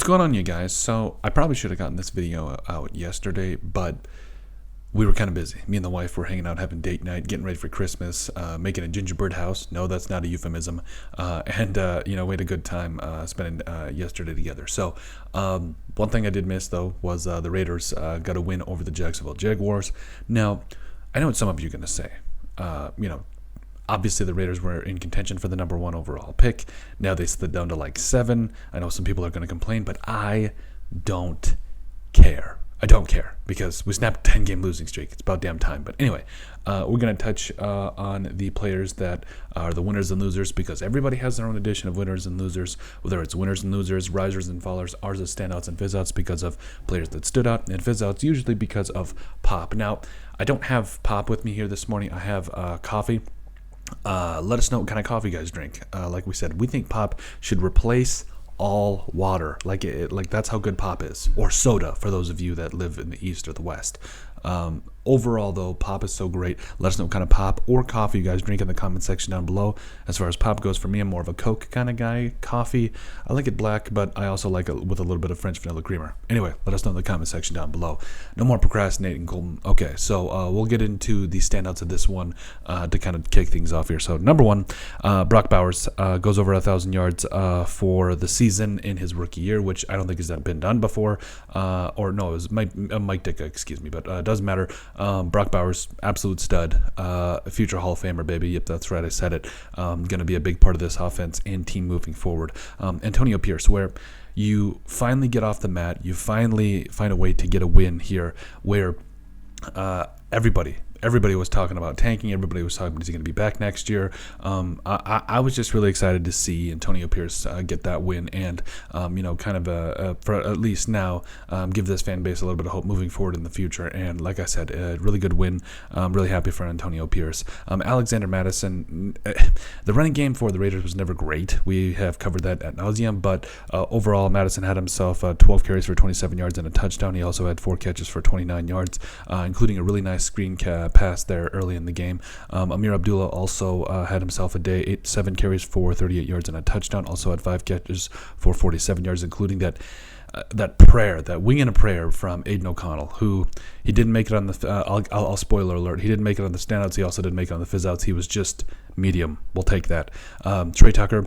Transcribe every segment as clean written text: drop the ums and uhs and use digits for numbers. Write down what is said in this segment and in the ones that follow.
What's going on, you guys? So I probably should have gotten this video out yesterday, but we were kind of busy. Me and the wife were hanging out, having date night, getting ready for Christmas, making a gingerbread house. No, that's not a euphemism. And we had a good time spending yesterday together. So one thing I did miss, though, was the Raiders got a win over the Jacksonville Jaguars. Now, I know what some of you are going to say. Obviously, the Raiders were in contention for the number one overall pick. Now they slid down to like 7. I know some people are going to complain, but I don't care. I don't care because we snapped a 10-game losing streak. It's about damn time. But anyway, we're going to touch on the players that are the winners and losers because everybody has their own edition of winners and losers, whether it's winners and losers, risers and fallers. Ours is standouts and fizzouts because of players that stood out, and fizzouts usually because of pop. Now, I don't have pop with me here this morning. I have coffee. Let us know what kind of coffee you guys drink. Like we said, we think pop should replace all water. Like that's how good pop is, or soda for those of you that live in the East or the West. Overall, though, pop is so great. Let us know what kind of pop or coffee you guys drink in the comment section down below. As far as pop goes, for me, I'm more of a Coke kind of guy. Coffee, I like it black, but I also like it with a little bit of French vanilla creamer. Anyway, let us know in the comment section down below. No more procrastinating, Colton. Okay, so we'll get into the standouts of this one to kind of kick things off here. So number one, Brock Bowers goes over 1,000 yards for the season in his rookie year, which I don't think has been done before. Or no, it was Mike Ditka, excuse me, but doesn't matter. Brock Bowers, absolute stud, future Hall of Famer, baby. Yep, that's right, I said it. Going to be a big part of this offense and team moving forward. Antonio Pierce, where you finally get off the mat, you finally find a way to get a win here, where everybody was talking about tanking. Everybody was talking about he's going to be back next year. I was just really excited to see Antonio Pierce get that win and, for at least now, give this fan base a little bit of hope moving forward in the future. And like I said, a really good win. I'm really happy for Antonio Pierce. Alexander Mattison, the running game for the Raiders was never great. We have covered that ad nauseum, but overall, Mattison had himself 12 carries for 27 yards and a touchdown. He also had 4 catches for 29 yards, including a really nice screen pass there early in the game. Amir Abdullah also had himself a day, 7 carries for 38 yards and a touchdown. Also had 5 catches for 47 yards, including that wing and a prayer from Aiden O'Connell, who he didn't make it on the. I'll spoiler alert. He didn't make it on the standouts. He also didn't make it on the fizzouts. He was just medium. We'll take that. Trey Tucker,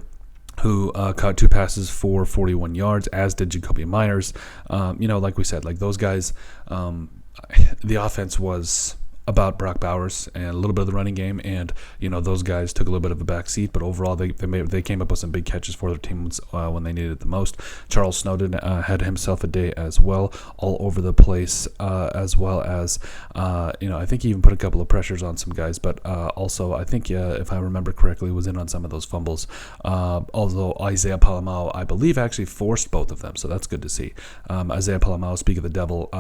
who caught 2 passes for 41 yards, as did Jacoby Myers. Like we said, like those guys, the offense was about Brock Bowers and a little bit of the running game, and those guys took a little bit of a back seat, but overall they came up with some big catches for their teams when they needed it the most. Charles Snowden had himself a day as well, all over the place, as well as I think he even put a couple of pressures on some guys, but also I think if I remember correctly, was in on some of those fumbles. Although Isaiah Palamao, I believe, actually forced both of them, so that's good to see. Isaiah Palamao, speak of the devil,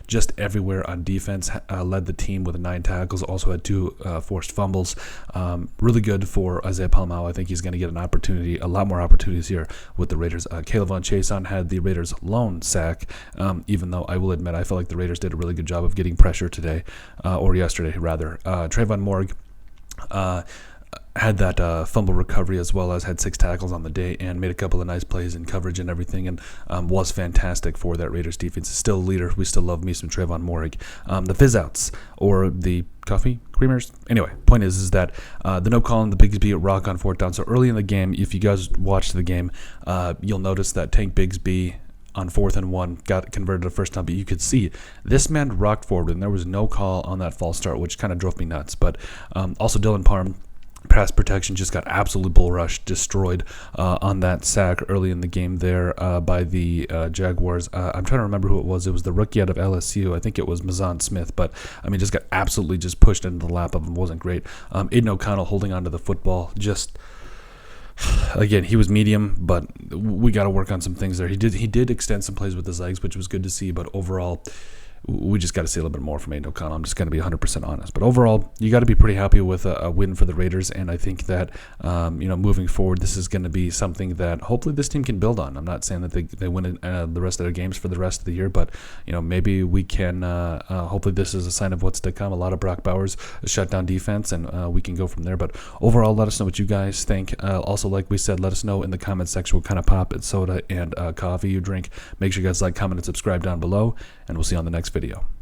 just everywhere on defense, led the team with 9 tackles, also had 2 forced fumbles. Really good for Isaiah Palamao. I think he's going to get a lot more opportunities here with the Raiders. Caleb Von Chason had the Raiders' lone sack, even though I will admit I felt like the Raiders did a really good job of getting pressure today, or yesterday rather. Trayvon Morg had that fumble recovery, as well as had 6 tackles on the day and made a couple of nice plays in coverage and everything, and was fantastic for that Raiders defense. Still a leader. We still love me some Trayvon Morg. The fizzouts, or the coffee creamers. Anyway, point is that the no call on the Bigsby at rock on 4th down. So early in the game, if you guys watched the game, you'll notice that Tank Bigsby on 4th and 1 got converted to first down, but you could see this man rocked forward, and there was no call on that false start, which kind of drove me nuts. But also Dylan Parham, pass protection, just got absolutely bull rush, destroyed on that sack early in the game there by the Jaguars. I'm trying to remember who it was. It was the rookie out of LSU. I think it was Mazon Smith, but just got absolutely just pushed into the lap of him. Wasn't great. Aiden O'Connell holding onto the football, just again, he was medium, but we got to work on some things there. He did extend some plays with his legs, which was good to see, but overall, we just got to see a little bit more from Aiden O'Connell. I'm just going to be 100% honest. But overall, you got to be pretty happy with a win for the Raiders, and I think that moving forward, this is going to be something that hopefully this team can build on. I'm not saying that they win the rest of their games for the rest of the year, but maybe we can. Hopefully, this is a sign of what's to come. A lot of Brock Bowers shutdown defense, and we can go from there. But overall, let us know what you guys think. Also, like we said, let us know in the comment section what kind of pop and soda and coffee you drink. Make sure you guys like, comment, and subscribe down below, and we'll see you on the next video.